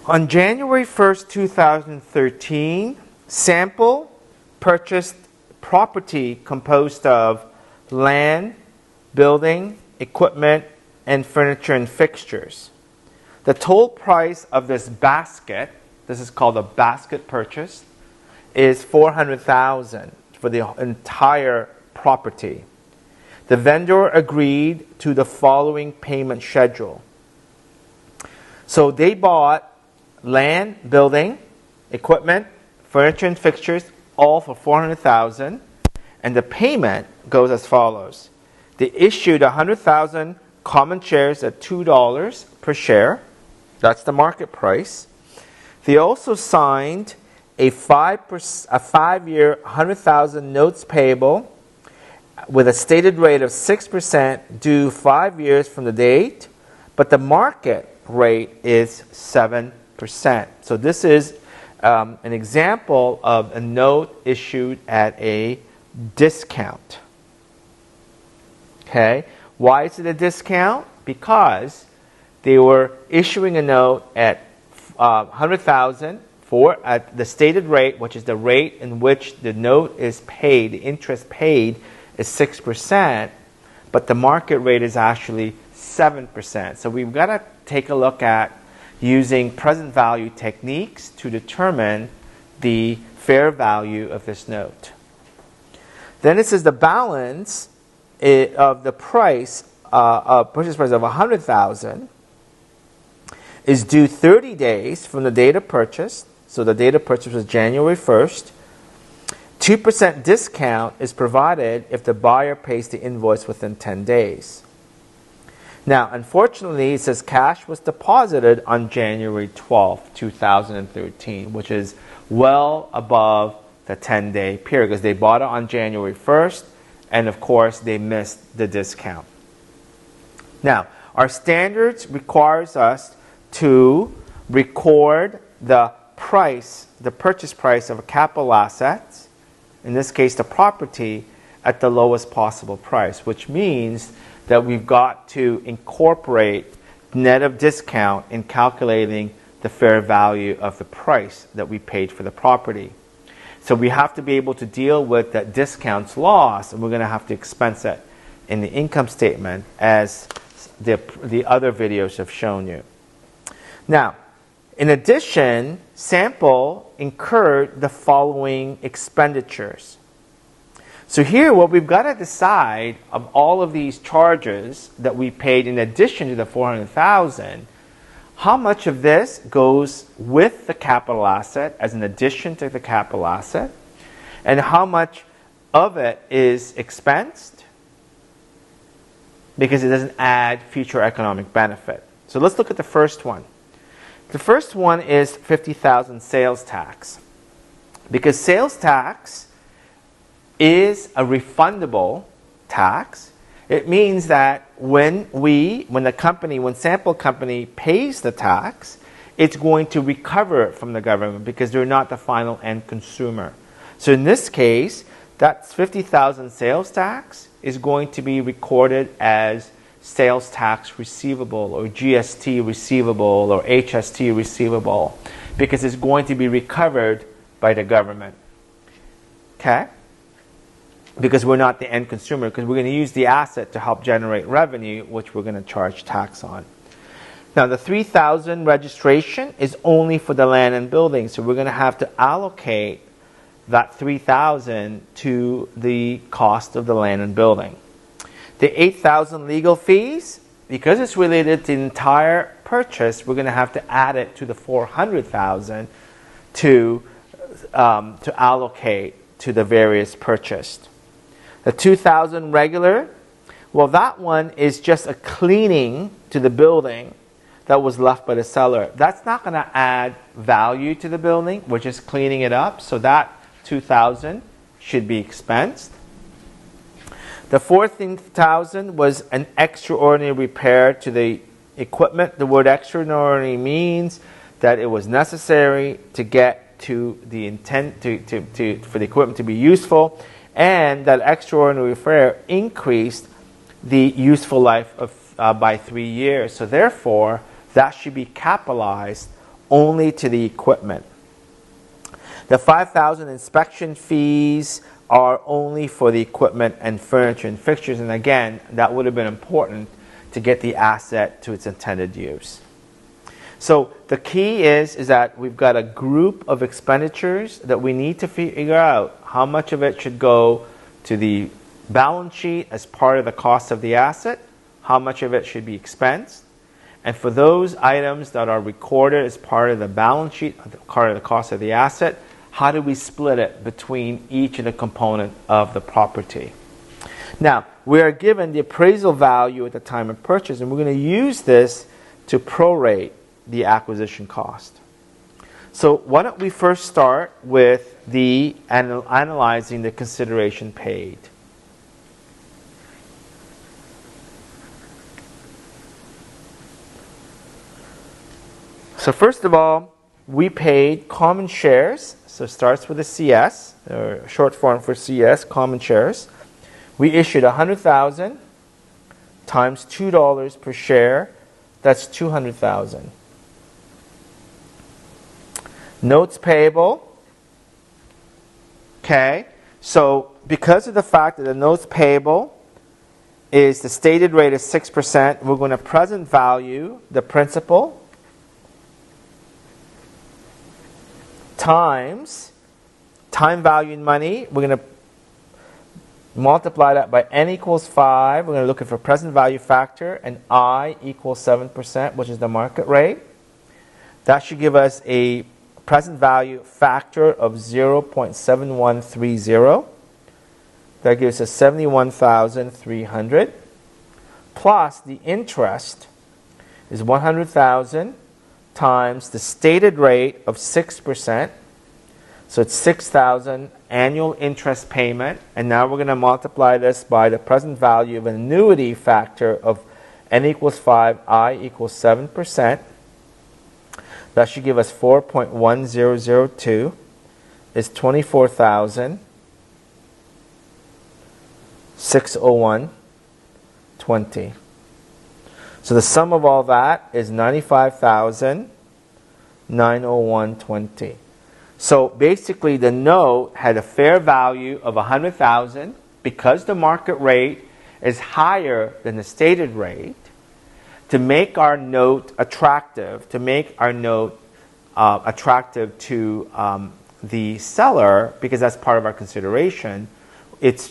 On January 1st, 2013, Sample purchased property composed of land, building, equipment, and furniture and fixtures. The total price of this basket, this is called a basket purchase, is $400,000 for the entire property. The vendor agreed to the following payment schedule. So they bought land, building, equipment, furniture and fixtures, all for $400,000, and the payment goes as follows. They issued 100,000 common shares at $2 per share. That's the market price. They also signed a 5-year, 100,000 notes payable with a stated rate of 6% due 5 years from the date, but the market rate is 7%. So this is an example of a note issued at a discount. Okay, why is it a discount? Because they were issuing a note at 100,000 at the stated rate, which is the rate in which the note is paid, the interest paid is 6%, but the market rate is actually 7%. So we've got to take a look at using present value techniques to determine the fair value of this note. Then it says the balance of the price, purchase price of 100,000 is due 30 days from the date of purchase. So the date of purchase was January 1st. 2% discount is provided if the buyer pays the invoice within 10 days. Now, unfortunately, it says cash was deposited on January 12th, 2013, which is well above the 10-day period because they bought it on January 1st, and of course, they missed the discount. Now, our standards requires us to record the price, the purchase price of a capital asset, in this case the property, at the lowest possible price, which means that we've got to incorporate net of discount in calculating the fair value of the price that we paid for the property. So we have to be able to deal with that discount's loss, and we're going to have to expense it in the income statement as the other videos have shown you. Now, in addition, Sample incurred the following expenditures. So here, what we've got to decide of all of these charges that we paid in addition to the $400,000, how much of this goes with the capital asset as an addition to the capital asset, and how much of it is expensed because it doesn't add future economic benefit. So let's look at the first one. The first one is $50,000 sales tax. Because sales tax is a refundable tax, it means that when Sample Company pays the tax, it's going to recover it from the government because they're not the final end consumer. So in this case, that $50,000 sales tax is going to be recorded as sales tax receivable or GST receivable or HST receivable because it's going to be recovered by the government. Okay? Because we're not the end consumer, because we're going to use the asset to help generate revenue, which we're going to charge tax on. Now, the $3,000 registration is only for the land and building, so we're going to have to allocate that $3,000 to the cost of the land and building. The $8,000 legal fees, because it's related to the entire purchase, we're going to have to add it to the $400,000 to allocate to the various purchased. The $2,000 regular, well, that one is just a cleaning to the building that was left by the seller. That's not going to add value to the building. We're just cleaning it up, so that $2,000 should be expensed. The $14,000 was an extraordinary repair to the equipment. The word extraordinary means that it was necessary to get to the intent for the equipment to be useful, and that extraordinary repair increased the useful life of by 3 years. So therefore, that should be capitalized only to the equipment. The $5,000 inspection fees are only for the equipment and furniture and fixtures, and again, that would have been important to get the asset to its intended use. So the key is that we've got a group of expenditures that we need to figure out how much of it should go to the balance sheet as part of the cost of the asset, how much of it should be expensed, and for those items that are recorded as part of the balance sheet, part of the cost of the asset, how do we split it between each of the components of the property? Now, we are given the appraisal value at the time of purchase, and we're going to use this to prorate the acquisition cost. So why don't we first start with the analyzing the consideration paid. So first of all, we paid common shares. So it starts with a CS, or short form for CS, common shares. We issued 100,000 times $2 per share. That's 200,000. Notes payable. Okay, so because of the fact that the notes payable is the stated rate is 6%, we're going to present value the principal times time value in money. We're going to multiply that by n equals 5. We're going to look for present value factor, and I equals 7%, which is the market rate. That should give us a present value factor of 0.7130. That gives us 71,300. Plus the interest is 100,000 times the stated rate of 6%. So it's 6,000 annual interest payment. And now we're going to multiply this by the present value of an annuity factor of n equals 5, I equals 7%. That should give us 4.1002 is 24,601.20. So the sum of all that is 95,901.20. So basically the note had a fair value of 100,000 because the market rate is higher than the stated rate. To make our note attractive, to the seller, because that's part of our consideration,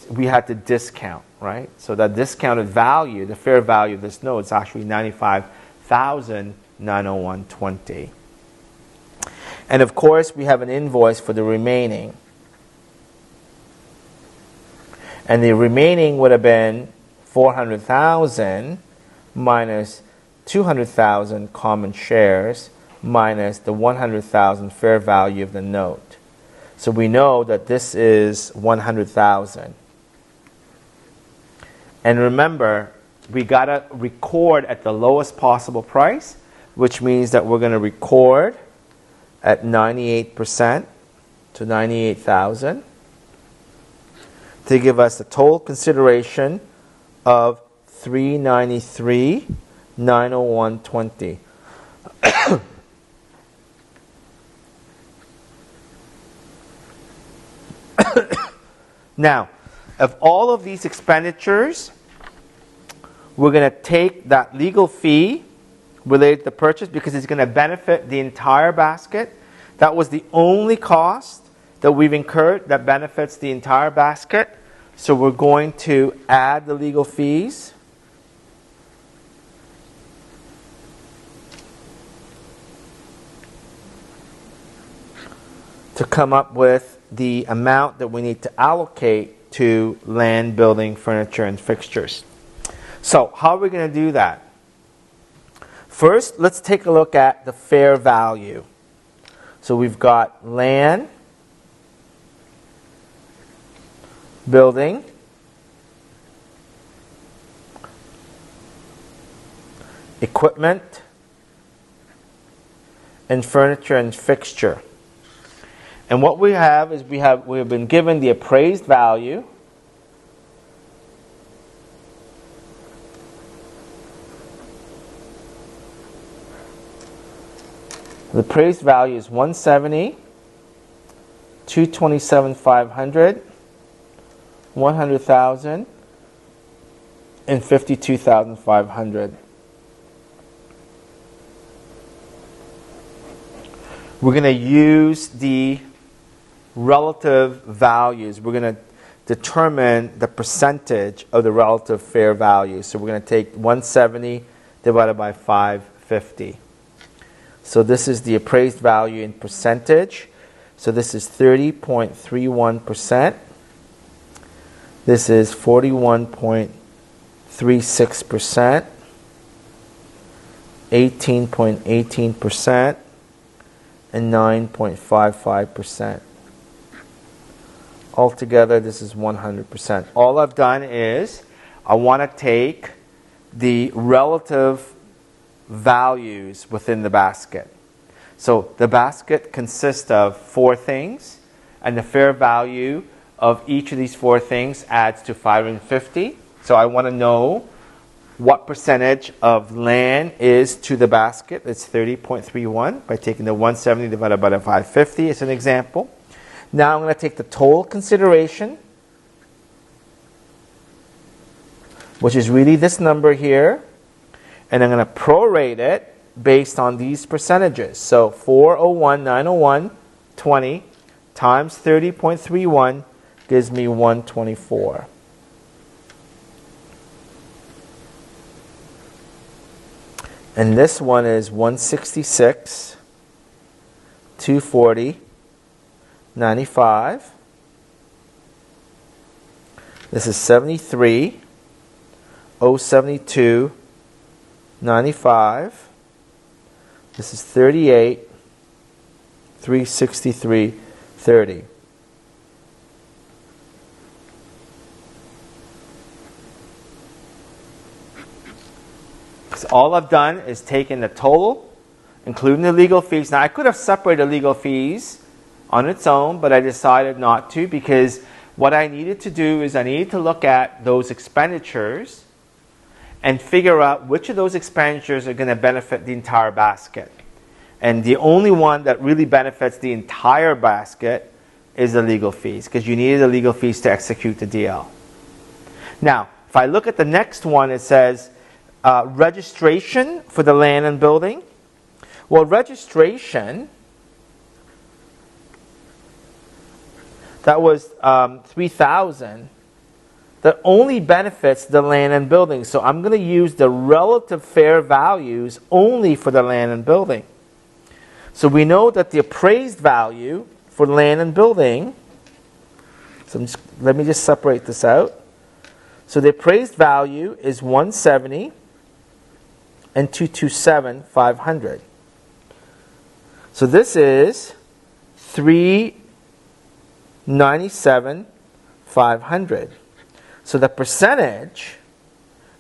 we had to discount, right? So that discounted value, the fair value of this note, is actually 95,901.20. And of course, we have an invoice for the remaining. And the remaining would have been 400,000 minus 200,000 common shares minus the 100,000 fair value of the note. So we know that this is 100,000. And remember, we got to record at the lowest possible price, which means that we're going to record at 98% to 98,000 to give us a total consideration of 393,901.20. Now, of all of these expenditures, we're going to take that legal fee related to the purchase because it's going to benefit the entire basket. That was the only cost that we've incurred that benefits the entire basket. So we're going to add the legal fees. To come up with the amount that we need to allocate to land, building, furniture, and fixtures. So how are we going to do that? First, let's take a look at the fair value. So we've got land, building, equipment, and furniture and fixture. And what we have is we have been given the appraised value The appraised value is 170, 227,500, 100,000, and 52,500. We're going to use the relative values. We're going to determine the percentage of the relative fair value. So we're going to take 170 divided by 550. So this is the appraised value in percentage. So this is 30.31%. This is 41.36%, 18.18%, and 9.55%. Altogether, this is 100%. All I've done is I want to take the relative values within the basket. So the basket consists of 4 things, and the fair value of each of these 4 things adds to 550. So I want to know what percentage of land is to the basket. It's 30.31 by taking the 170 divided by the 550 as an example. Now I'm going to take the total consideration, which is really this number here, and I'm going to prorate it based on these percentages. So 401, 901, 20 times 30.31 gives me 124. And this one is 166, 240, 95. This is 73, 072, 95. This is 38, 363, 30. So all I've done is taken the total, including the legal fees. Now I could have separated legal fees on its own, but I decided not to, because what I needed to do is I needed to look at those expenditures and figure out which of those expenditures are going to benefit the entire basket. And the only one that really benefits the entire basket is the legal fees, because you needed the legal fees to execute the DL. Now, if I look at the next one, it says registration for the land and building. Well, registration, that was $3,000. That only benefits the land and building. So I'm going to use the relative fair values only for the land and building. So we know that the appraised value for land and building, so let me just separate this out. So the appraised value is 170 and 227,500. So this is 397,500. So the percentage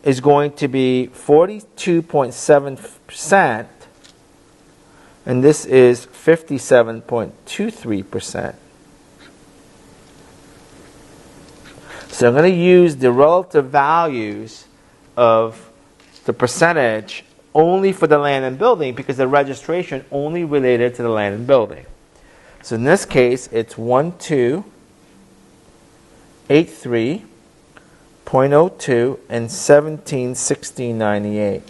is going to be 42.7%, and this is 57.23%. So I'm going to use the relative values of the percentage only for the land and building, because the registration only related to the land and building. So in this case, it's 1283.02 and 1716.98.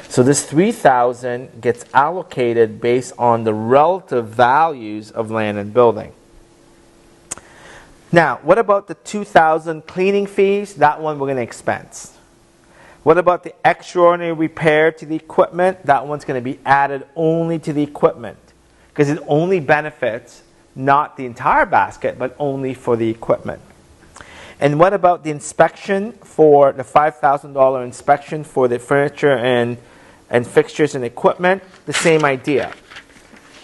So this 3,000 gets allocated based on the relative values of land and building. Now, what about the 2,000 cleaning fees? That one we're going to expense. What about the extraordinary repair to the equipment? That one's going to be added only to the equipment, because it only benefits not the entire basket, but only for the equipment. And what about the inspection for the $5,000 inspection for the furniture and fixtures and equipment? The same idea.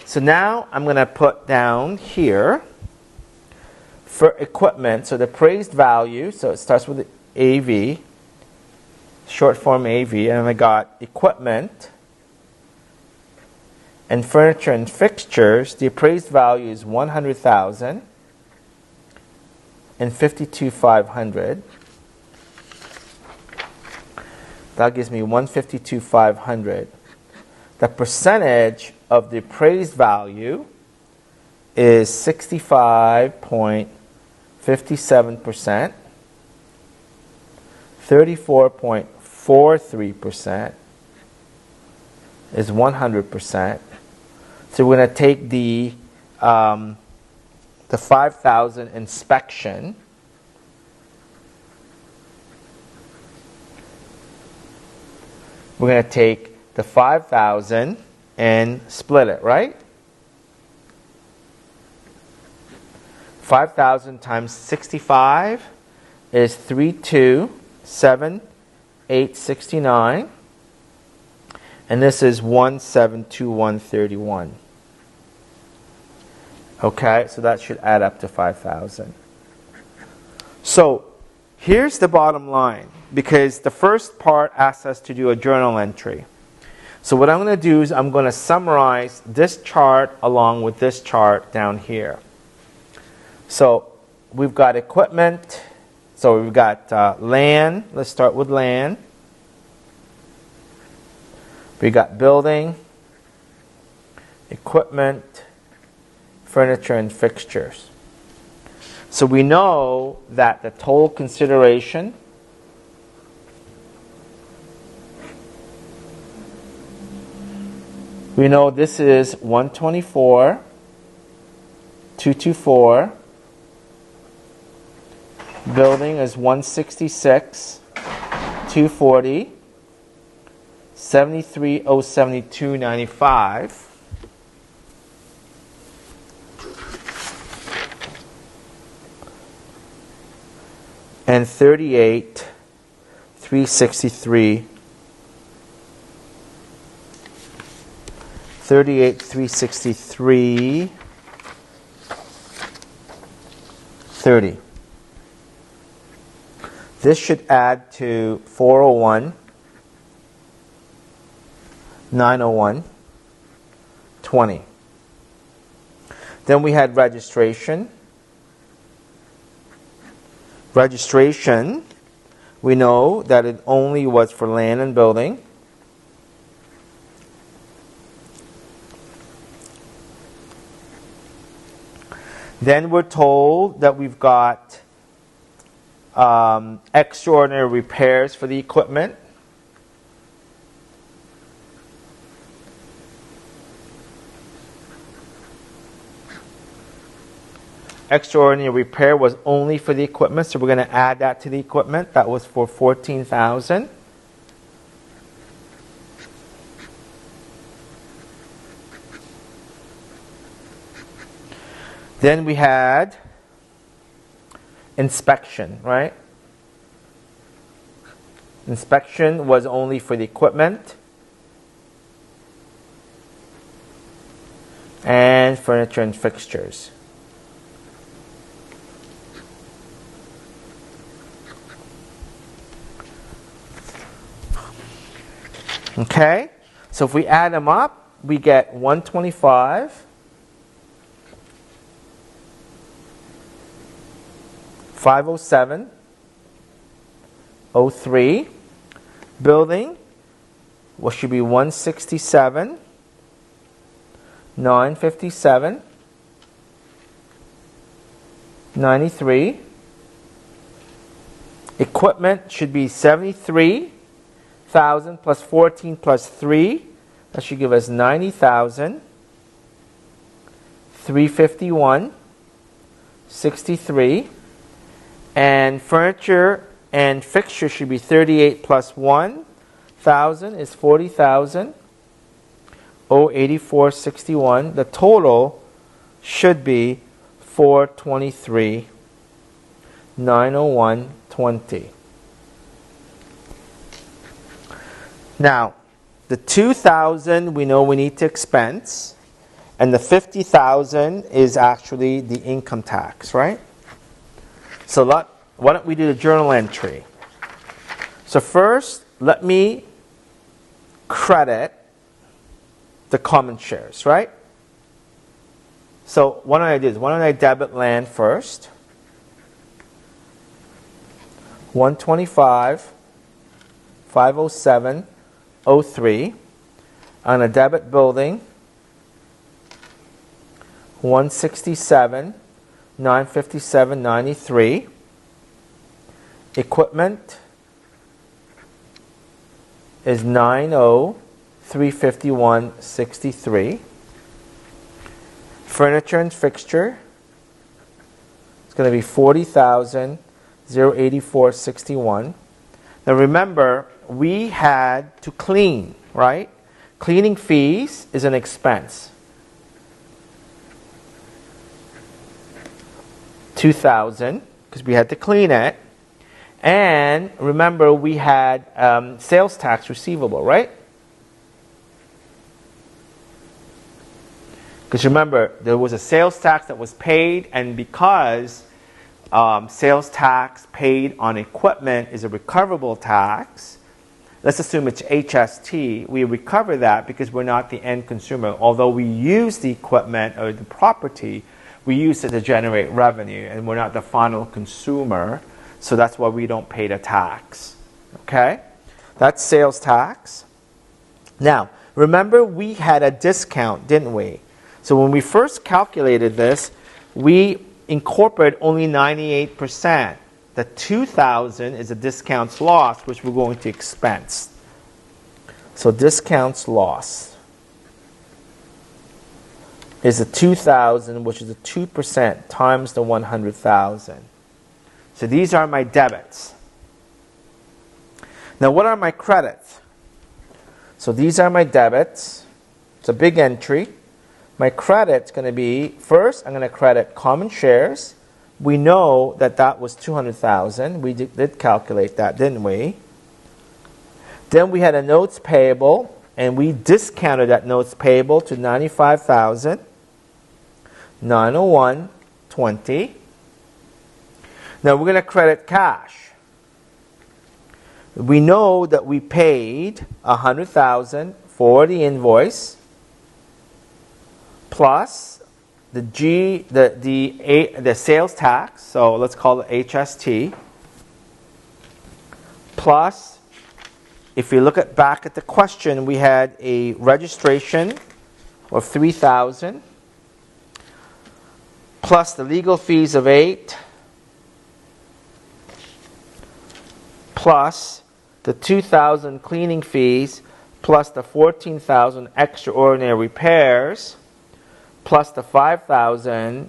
So now I'm going to put down here for equipment, so the appraised value, so it starts with the AV, short form AV, and I got equipment and furniture and fixtures. The appraised value is 100,000 and 52,500. That gives me 152,500. The percentage of the appraised value is 65.57%, 34.43% is 100%. So we're going to take the 5,000 inspection. We're going to take the 5,000 and split it, right? 5,000 times 65 is 327,869. And this is 1,721.31. Okay, so that should add up to 5,000. So here's the bottom line, because the first part asks us to do a journal entry. So what I'm going to do is I'm going to summarize this chart along with this chart down here. So we've got equipment. So we've got land. Let's start with land. We got building, equipment, furniture, and fixtures. So we know that the total consideration we know this is 124,224. Building is 166,240. 73,072.95. And 38,363. 38,363.30. This should add to 401,901.20. Then we had registration. Registration, we know that it only was for land and building. Then we're told that we've got extraordinary repairs for the equipment. Extraordinary repair was only for the equipment, so we're going to add that to the equipment. That was for 14,000. Then we had inspection, right? Inspection was only for the equipment and furniture and fixtures. Okay, so if we add them up, we get 125, 507, 03. Building, what should be 167, 957, 93. Equipment should be 73,000 plus 14 plus 3. That should give us 90,000. 351, 63. And furniture and fixture should be 38 plus 1,000 is 40,000. 084.61. The total should be 423, 901.20. Now, the 2,000 we know we need to expense, and the 50,000 is actually the income tax, right? So why don't we do the journal entry? So first, let me credit the common shares, right? So what don't I do? Why don't I debit land first? 125, 507.03. On a debit building, 167,957.93. Equipment is 90,351.63. Furniture and fixture is going to be 40,084.61. Now remember, we had to clean, right? Cleaning fees is an expense. 2,000 because we had to clean it. And remember, we had sales tax receivable, right? Because remember, there was a sales tax that was paid, and because sales tax paid on equipment is a recoverable tax, let's assume it's HST, we recover that because we're not the end consumer. Although we use the equipment or the property, we use it to generate revenue, and we're not the final consumer, so that's why we don't pay the tax. Okay? That's sales tax. Now, remember we had a discount, didn't we? So when we first calculated this, we incorporated only 98%. The 2,000 is a discounts loss, which we're going to expense. So discounts loss is the 2,000, which is the 2% times the 100,000. So these are my debits. Now what are my credits? So these are my debits. It's a big entry. My credit's going to be, first I'm going to credit common shares. We know that that was 200,000. We did calculate that, didn't we? Then we had a notes payable, and we discounted that notes payable to 95,901.20. Now we're going to credit cash. We know that we paid 100,000 for the invoice plus the sales tax, so let's call it HST, plus, if you look back at the question, we had a registration of 3,000 plus the legal fees of 8 plus the 2,000 cleaning fees plus the 14,000 extraordinary repairs plus the 5,000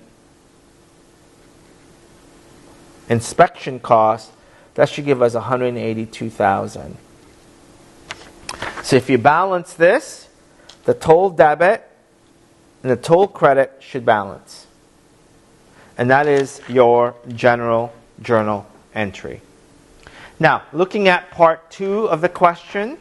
inspection cost. That should give us 182,000. So if you balance this, the total debit and the total credit should balance. And that is your general journal entry. Now, looking at part 2 of the question.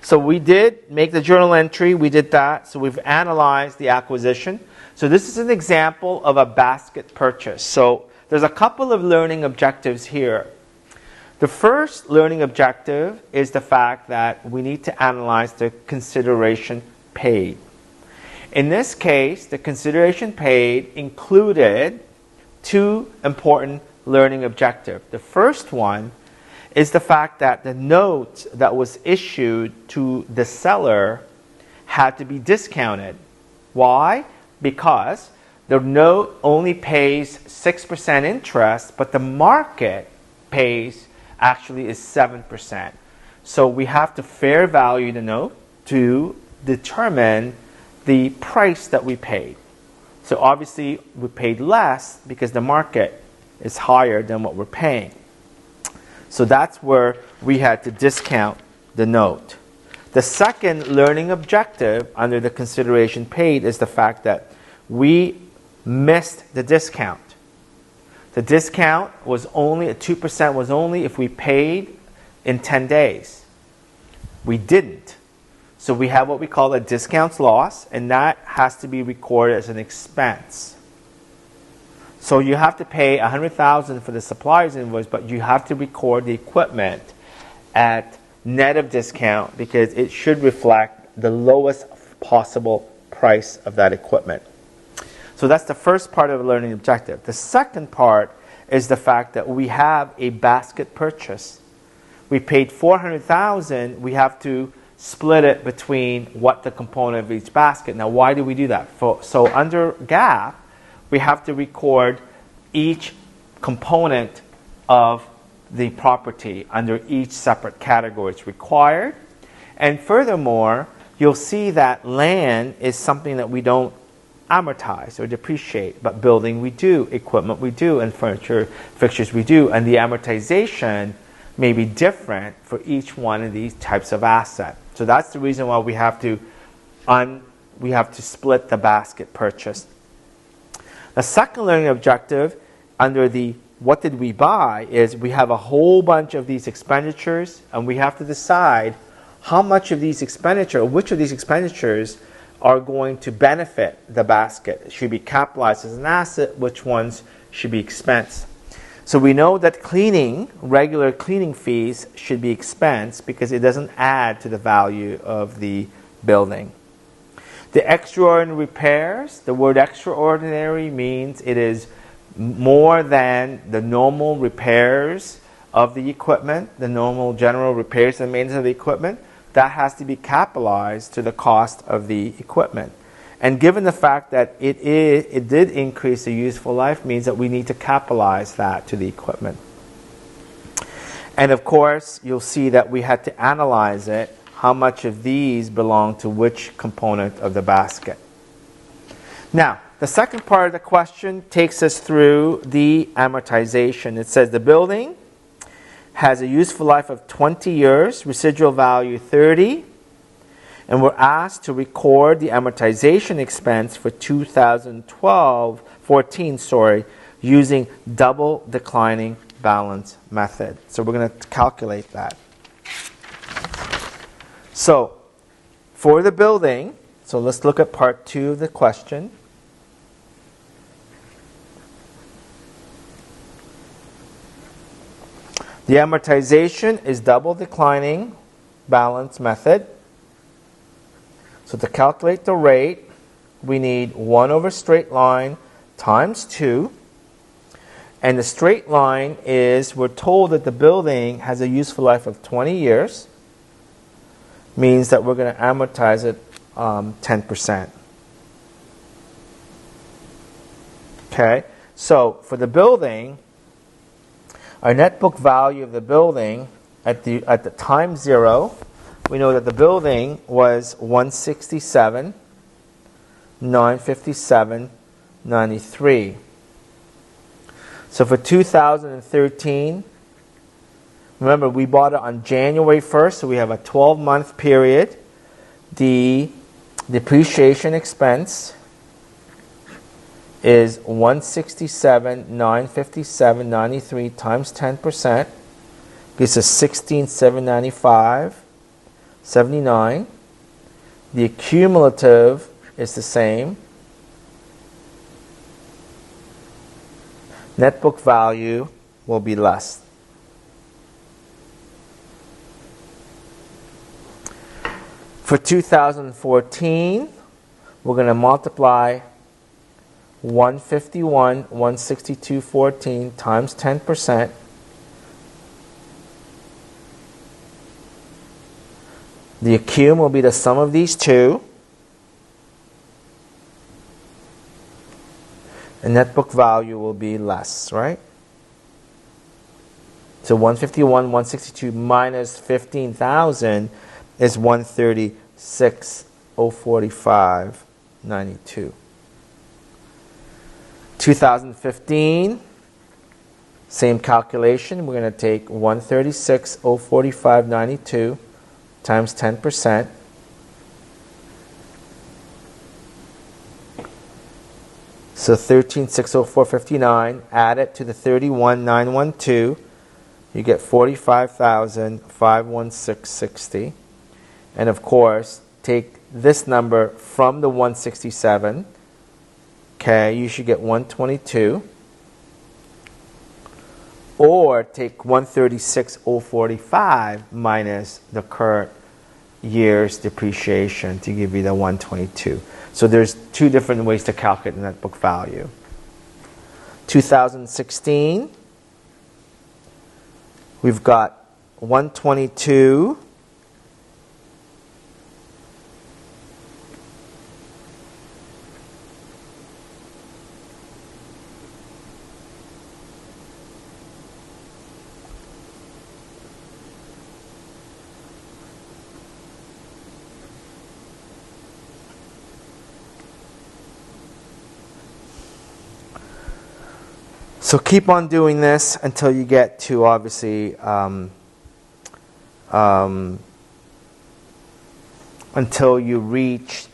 So we did make the journal entry, we did that. So we've analyzed the acquisition. So this is an example of a basket purchase. So there's a couple of learning objectives here. The first learning objective is the fact that we need to analyze the consideration paid. In this case, the consideration paid included 2 important learning objectives. The first one is the fact that the note that was issued to the seller had to be discounted. Why? Because the note only pays 6% interest, but the market pays actually is 7%. So we have to fair value the note to determine the price that we paid. So obviously we paid less because the market is higher than what we're paying. So that's where we had to discount the note. The second learning objective under the consideration paid is the fact that we missed the discount. The discount was only, 2% was only if we paid in 10 days. We didn't. So we have what we call a discounts loss, and that has to be recorded as an expense. So you have to pay 100,000 for the supplier's invoice, but you have to record the equipment at net of discount because it should reflect the lowest possible price of that equipment. So that's the first part of the learning objective. The second part is the fact that we have a basket purchase. we paid $400,000, we have to split it between what the component of each basket. Now, why do we do that? So under GAAP, we have to record each component of the property under each separate category. It's required. And furthermore, you'll see that land is something that we don't amortize or depreciate, but building we do, equipment we do, and furniture, fixtures we do, and the amortization may be different for each one of these types of assets. So that's the reason why we have to split the basket purchase. The second learning objective under the what did we buy is we have a whole bunch of these expenditures, and we have to decide how much of these expenditures, which of these expenditures are going to benefit the basket. It should be capitalized as an asset, which ones should be expensed. So we know that cleaning, regular cleaning fees should be expensed because it doesn't add to the value of the building. The extraordinary repairs, the word extraordinary means it is more than the normal repairs of the equipment, the normal general repairs and maintenance of the equipment. That has to be capitalized to the cost of the equipment. And given the fact that it did increase the useful life, means that we need to capitalize that to the equipment. And of course, you'll see that we had to analyze it, how much of these belong to which component of the basket. Now, the second part of the question takes us through the amortization. It says the building has a useful life of 20 years, residual value 30, and we're asked to record the amortization expense for 2014, using double declining balance method. So we're going to calculate that. So for the building, so let's look at part 2 of the question. The amortization is double declining balance method. So to calculate the rate, we need 1 over straight line times 2. And the straight line is, we're told that the building has a useful life of 20 years. Means that we're going to amortize it 10%. Okay, so for the building, our net book value of the building at the time 0, we know that the building was $167,957.93. So for 2013, remember we bought it on January 1st, so we have a 12-month period. The depreciation expense is $167,957.93 times 10%, gives us $16,795.79. The cumulative is the same. Net book value will be less. For 2014, we're going to multiply 151,162.14 times 10%. The accum will be the sum of these two. And net book value will be less, right? So 151,162 minus 15,000 is 136,045.92. 2015, same calculation. We're going to take 136,045.92 times 10%. So 13,604.59. Add it to the 31,912. You get 45,516.60. And of course, take this number from the 167. Okay, you should get 122. Or take 136,045 minus the current year's depreciation to give you the 122. So there's two different ways to calculate the net book value. 2016, we've got 122. So keep on doing this until you get to, obviously, until you reach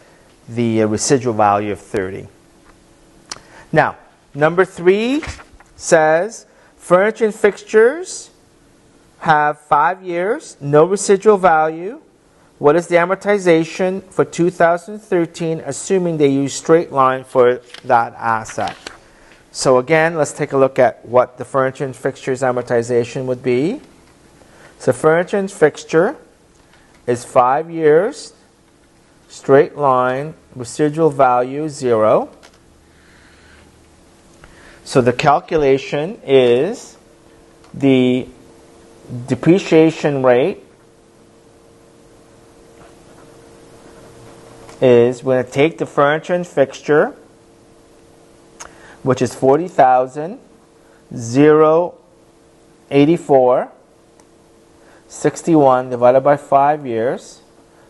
the residual value of 30. Now, number 3 says furniture and fixtures have 5 years, no residual value. What is the amortization for 2013, assuming they use straight line for that asset? So again, let's take a look at what the furniture and fixtures amortization would be. So furniture and fixture is 5 years, straight line, residual value 0. So the calculation is the depreciation rate is we're going to take the furniture and fixture, which is 40,000, 0.84, 61 divided by 5 years.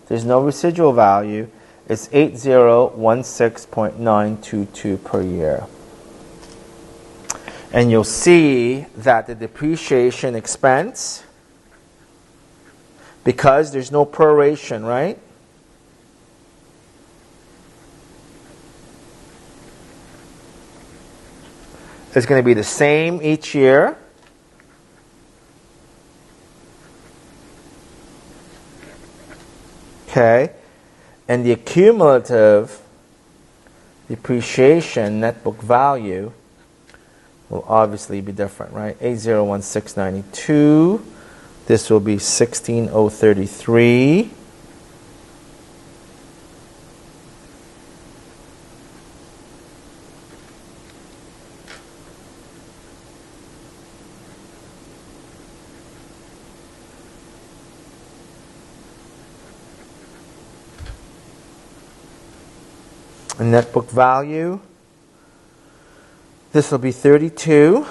There's no residual value. It's 8016.922 per year. And you'll see that the depreciation expense, because there's no proration, right? It's going to be the same each year. Okay. And the cumulative depreciation net book value will obviously be different, right? 801692. This will be 16033. And net book value, this will be 32.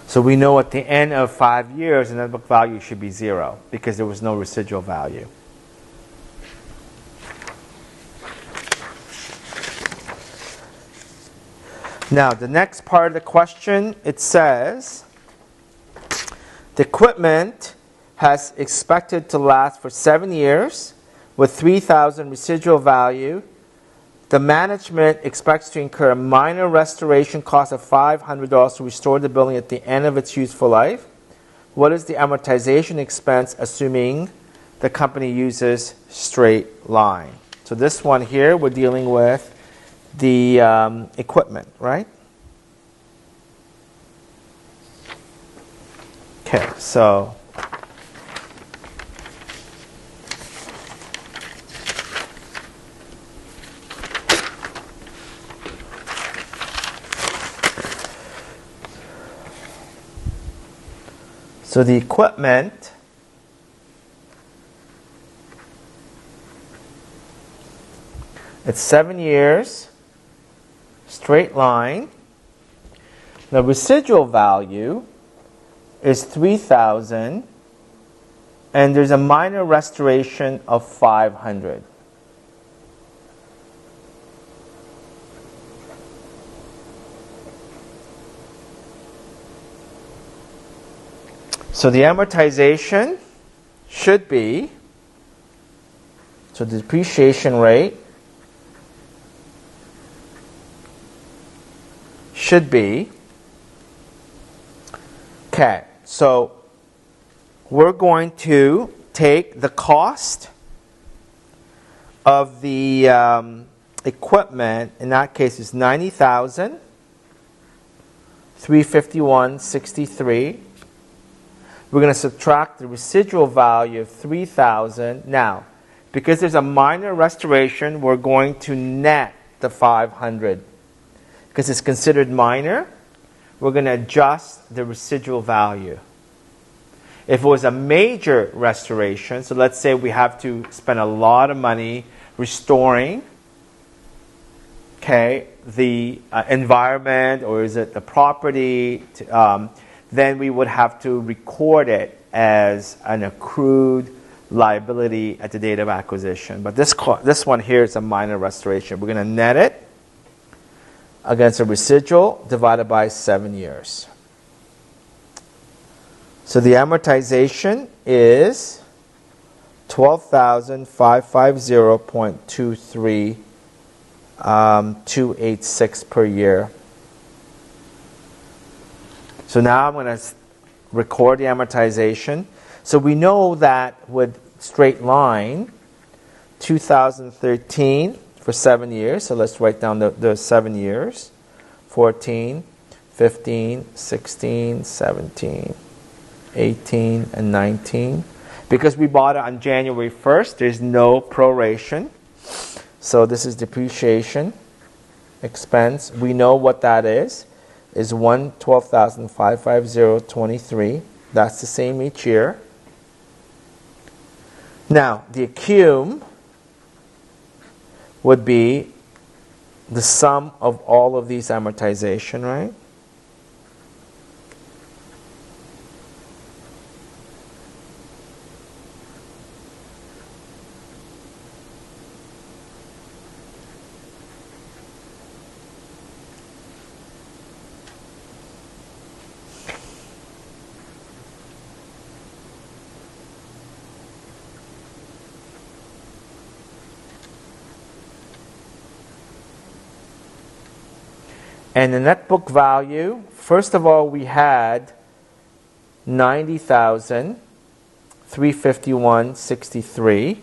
So we know at the end of 5 years, the net book value should be 0 because there was no residual value. Now, the next part of the question, it says, the equipment has expected to last for 7 years with 3,000 residual value. The management expects to incur a minor restoration cost of $500 to restore the building at the end of its useful life. What is the amortization expense, assuming the company uses straight line? So this one here, we're dealing with the equipment, right? Okay, so the equipment it's 7 years, straight line. The residual value is 3,000, and there's a minor restoration of 500. So the amortization should be, so the depreciation rate should be, okay, so we're going to take the cost of the equipment, in that case, is $90,351.63. We're going to subtract the residual value of $3,000. Now, because there's a minor restoration, we're going to net the $500. Because it's considered minor, we're going to adjust the residual value. If it was a major restoration, so let's say we have to spend a lot of money restoring, the environment, or is it the property, then we would have to record it as an accrued liability at the date of acquisition. But this one here is a minor restoration. We're going to net it against a residual divided by 7 years. So the amortization is $12,550.286 per year. So now I'm going to record the amortization. So we know that with straight line, 2013 for 7 years. So let's write down the 7 years. 14, 15, 16, 17, 18, and 19. Because we bought it on January 1st, there's no proration. So this is depreciation expense. We know what that is 12,550.23. That's the same each year. Now, the accum would be the sum of all of these amortization, right? And the net book value, first of all, we had $90,351.63.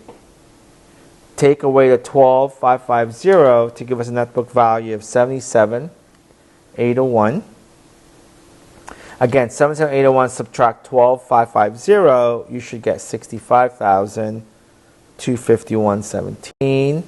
Take away the $12,550 to give us a net book value of $77,801. Again, $77,801 subtract $12,550, you should get $65,251.17.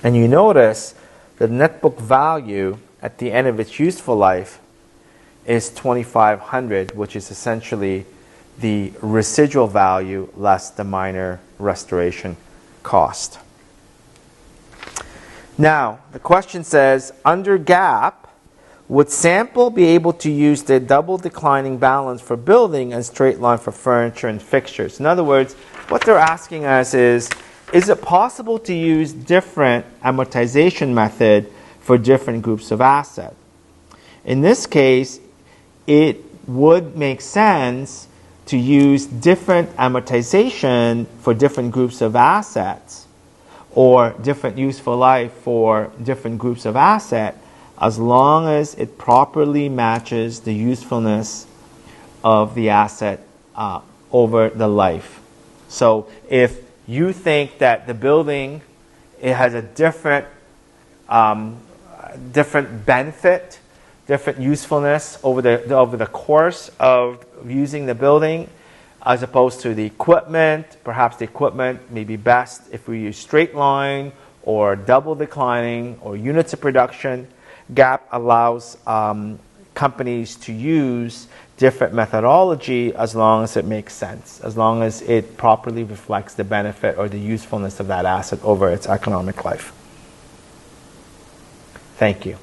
And you notice the net book value at the end of its useful life is $2,500, which is essentially the residual value less the minor restoration cost. Now, the question says, under GAAP, would Sample be able to use the double declining balance for building and straight line for furniture and fixtures? In other words, what they're asking us is it possible to use different amortization method for different groups of assets? In this case, it would make sense to use different amortization for different groups of assets, or different useful life for different groups of assets, as long as it properly matches the usefulness of the asset over the life. So if you think that the building, it has a different benefit, different usefulness over the course of using the building, as opposed to the equipment. Perhaps the equipment may be best if we use straight line or double declining or units of production. GAAP allows companies to use different methodology as long as it makes sense, as long as it properly reflects the benefit or the usefulness of that asset over its economic life. Thank you.